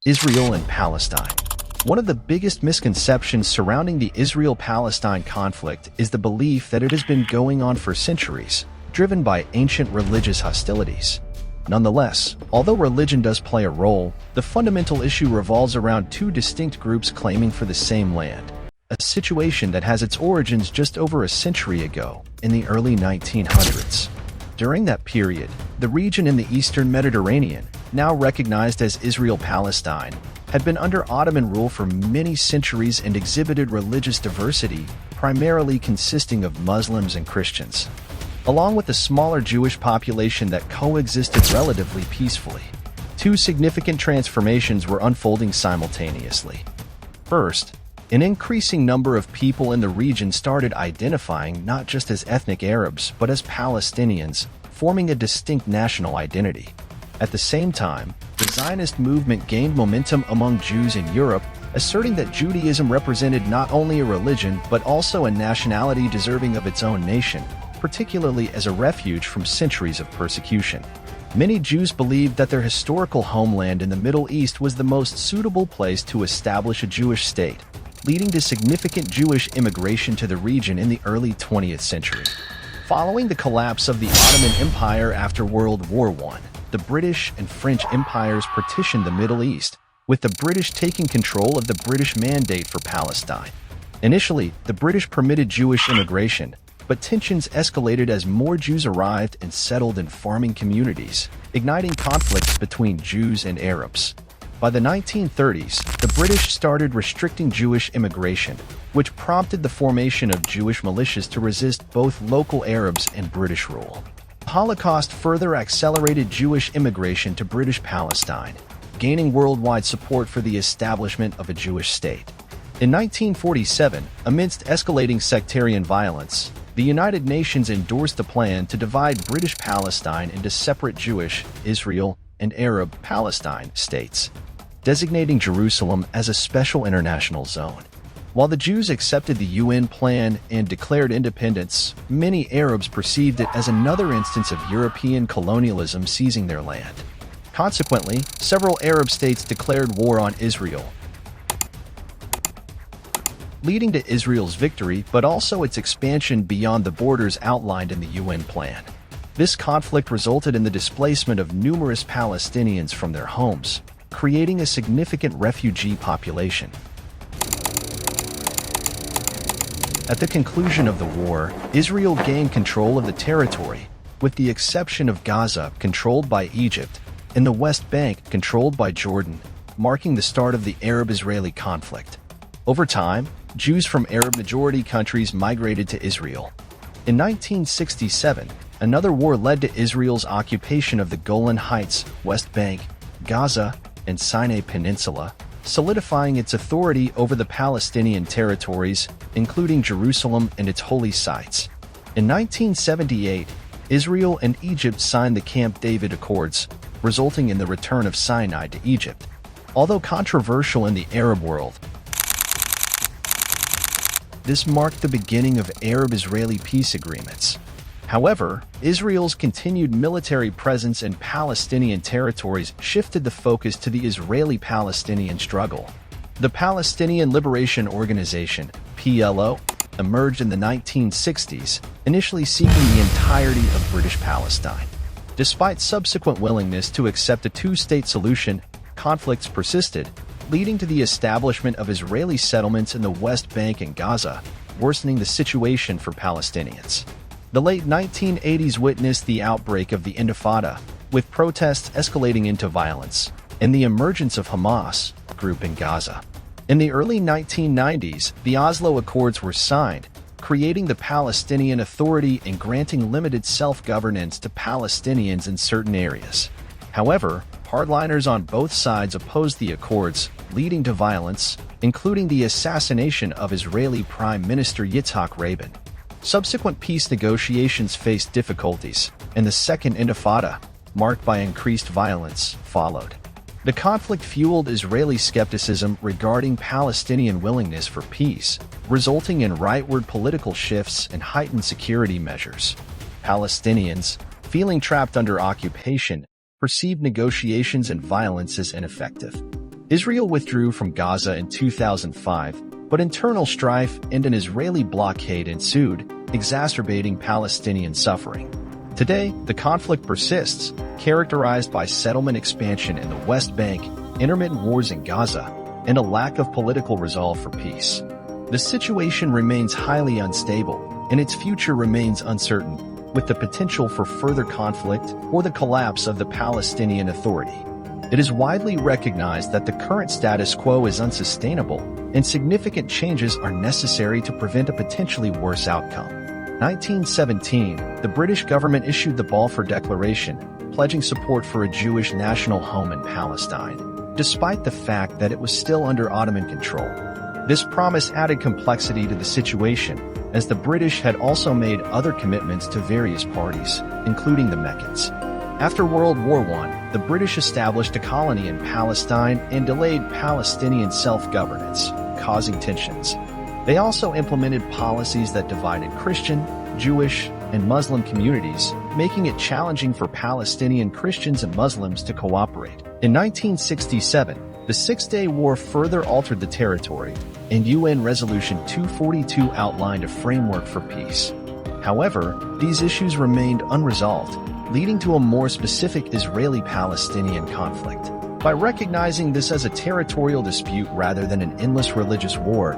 Israel and Palestine. One of the biggest misconceptions surrounding the Israel-Palestine conflict is the belief that it has been going on for centuries, driven by ancient religious hostilities. Nonetheless, although religion does play a role, the fundamental issue revolves around two distinct groups claiming for the same land, a situation that has its origins just over a century ago, in the early 1900s. During that period, the region in the eastern Mediterranean, now recognized as Israel-Palestine, had been under Ottoman rule for many centuries and exhibited religious diversity, primarily consisting of Muslims and Christians, along with a smaller Jewish population that coexisted relatively peacefully. Two significant transformations were unfolding simultaneously. First, an increasing number of people in the region started identifying not just as ethnic Arabs but as Palestinians, forming a distinct national identity. At the same time, the Zionist movement gained momentum among Jews in Europe, asserting that Judaism represented not only a religion but also a nationality deserving of its own nation, particularly as a refuge from centuries of persecution. Many Jews believed that their historical homeland in the Middle East was the most suitable place to establish a Jewish state, leading to significant Jewish immigration to the region in the early 20th century. Following the collapse of the Ottoman Empire after World War I, the British and French empires partitioned the Middle East, with the British taking control of the British Mandate for Palestine. Initially, the British permitted Jewish immigration, but tensions escalated as more Jews arrived and settled in farming communities, igniting conflicts between Jews and Arabs. By the 1930s, the British started restricting Jewish immigration, which prompted the formation of Jewish militias to resist both local Arabs and British rule. The Holocaust further accelerated Jewish immigration to British Palestine, gaining worldwide support for the establishment of a Jewish state. In 1947, amidst escalating sectarian violence, the United Nations endorsed a plan to divide British Palestine into separate Jewish, Israel, and Arab Palestine states, designating Jerusalem as a special international zone. While the Jews accepted the UN plan and declared independence, many Arabs perceived it as another instance of European colonialism seizing their land. Consequently, several Arab states declared war on Israel, leading to Israel's victory but also its expansion beyond the borders outlined in the UN plan. This conflict resulted in the displacement of numerous Palestinians from their homes, creating a significant refugee population. At the conclusion of the war, Israel gained control of the territory, with the exception of Gaza, controlled by Egypt, and the West Bank, controlled by Jordan, marking the start of the Arab-Israeli conflict. Over time, Jews from Arab-majority countries migrated to Israel. In 1967, another war led to Israel's occupation of the Golan Heights, West Bank, Gaza, and Sinai Peninsula, solidifying its authority over the Palestinian territories, including Jerusalem and its holy sites. In 1978, Israel and Egypt signed the Camp David Accords, resulting in the return of Sinai to Egypt. Although controversial in the Arab world, this marked the beginning of Arab-Israeli peace agreements. However, Israel's continued military presence in Palestinian territories shifted the focus to the Israeli-Palestinian struggle. The Palestinian Liberation Organization, PLO, emerged in the 1960s, initially seeking the entirety of British Palestine. Despite subsequent willingness to accept a two-state solution, conflicts persisted, leading to the establishment of Israeli settlements in the West Bank and Gaza, worsening the situation for Palestinians. The late 1980s witnessed the outbreak of the Intifada, with protests escalating into violence, and the emergence of Hamas group in Gaza. In the early 1990s, the Oslo Accords were signed, creating the Palestinian Authority and granting limited self-governance to Palestinians in certain areas. However, hardliners on both sides opposed the accords, leading to violence, including the assassination of Israeli Prime Minister Yitzhak Rabin. Subsequent peace negotiations faced difficulties, and the Second Intifada, marked by increased violence, followed. The conflict fueled Israeli skepticism regarding Palestinian willingness for peace, resulting in rightward political shifts and heightened security measures. Palestinians, feeling trapped under occupation, perceived negotiations and violence as ineffective. Israel withdrew from Gaza in 2005, but internal strife and an Israeli blockade ensued, exacerbating Palestinian suffering. Today, the conflict persists, characterized by settlement expansion in the West Bank, intermittent wars in Gaza, and a lack of political resolve for peace. The situation remains highly unstable, and its future remains uncertain, with the potential for further conflict or the collapse of the Palestinian Authority. It is widely recognized that the current status quo is unsustainable, and significant changes are necessary to prevent a potentially worse outcome. 1917, the British government issued the Balfour Declaration, pledging support for a Jewish national home in Palestine, despite the fact that it was still under Ottoman control. This promise added complexity to the situation, as the British had also made other commitments to various parties, including the Meccans. After World War I, the British established a colony in Palestine and delayed Palestinian self-governance, causing tensions. They also implemented policies that divided Christian, Jewish, and Muslim communities, making it challenging for Palestinian Christians and Muslims to cooperate. In 1967, the Six-Day War further altered the territory, and UN Resolution 242 outlined a framework for peace. However, these issues remained unresolved, leading to a more specific Israeli-Palestinian conflict. By recognizing this as a territorial dispute rather than an endless religious war,